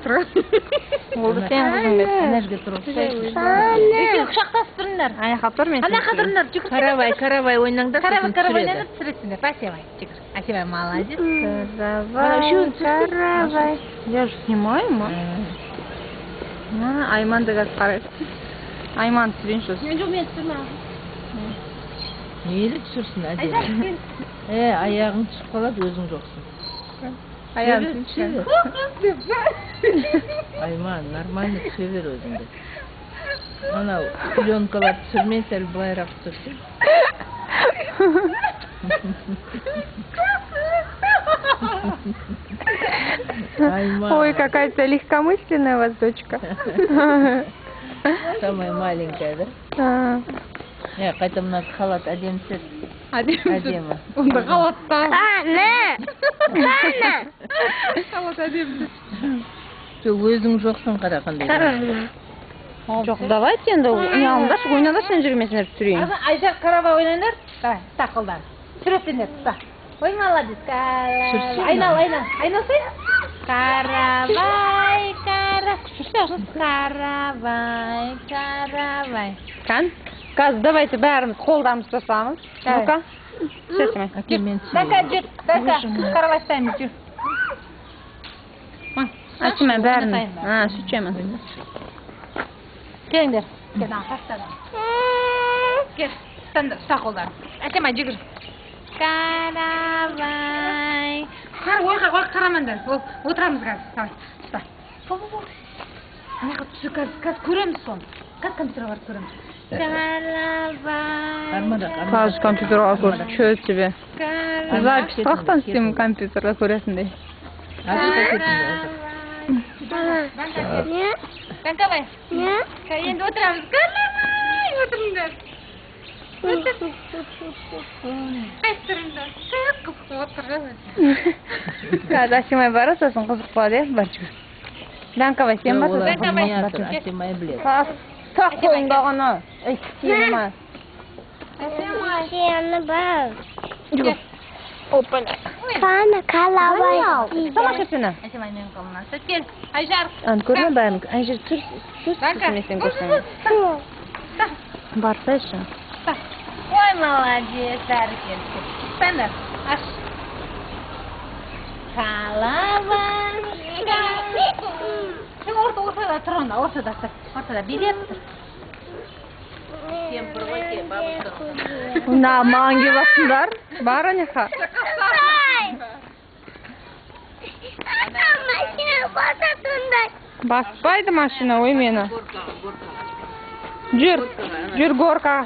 turgan. Oldu sen kızım bet. Enerji turib. İki kuşaktasıp durunlar. Ayağa dur men. Ana kadınlar çıkır. Karavay oynangda. Karavay oynanıp süretsiniz. Спасибо. Çıkır. Спасибо, молодец. Каравай. Я же снимаю, ма. Айман да qaraydi. Ayman түсірейін шос. Yok men түсірмем. Мейлі түсірсін әдемі. Аяғың түсіп қалады, өзің жоқсың. Аяғын түсірші. Айман, нормально түсе бер өзіңді. Анау пленкалар түсірмей, сәл былайырақ түсірсің. Ой, какая-то легкомысленная у вас дочка. Самая маленькая, да? Қайта мына халат әдемі түседі. Әдемі. Онда халатта. Ne? Халат әдемі. Өзің жоқсың қара қандай. Жоқ, давайте енді ұялыңдар, ойнада сен жүрмесін деп түсірейін. Ayşe Karavay oynanır. Давай, tak қолдан. Süretsinler, tak. Ой, молодец. Айнал. Айналсай. Каравай. Kan? Қазір давайте бәріміз қолдамыз жасамыз. Ну-ка. Түсесің. Дай-ка, жүр. Дай-ка, Каравай ставим, жүр. Açayım ben bәрін. Süt жеймін. Келіңдер. Кел, ұста қолдан. Әсемай, жүгір. Каравай. Ойға қарамаңдар. Отырамыз қазір. Давай, ұста. Ана түсі қазір көреміз соны. Қазір компьютерға барып көреміз. Каравай. Қазір компьютерға көріп чөз тебе. Запись қақтан істеймін компьютерға көресіндей. Kankavay. Енді отырамыз. Каравай, отырыңдар. Қазір Асимай бара, сосын қызық болады, бар жүр. Данкавай, сен бар, сосын Асимай біледі. Сақ қойыңдағыны. Эй, сенімай. Сені бар. Жүр. Опана. Sana Karavay. Сама шепсені. Асимай мен қолынан. Сөт кел. Айжар. Көрме бәрін. Айжар түсірмесен көрсен. Барсайшы. Ой, молодец, Даркин. Сандер, аш. Karavay. Sen ortada тұрғанда, ортада билет тұр. Кемпір ғой, бабысы. Мына маңге басындар. Бар анеха. Баспайды машина, ой мені. Жүр горкаға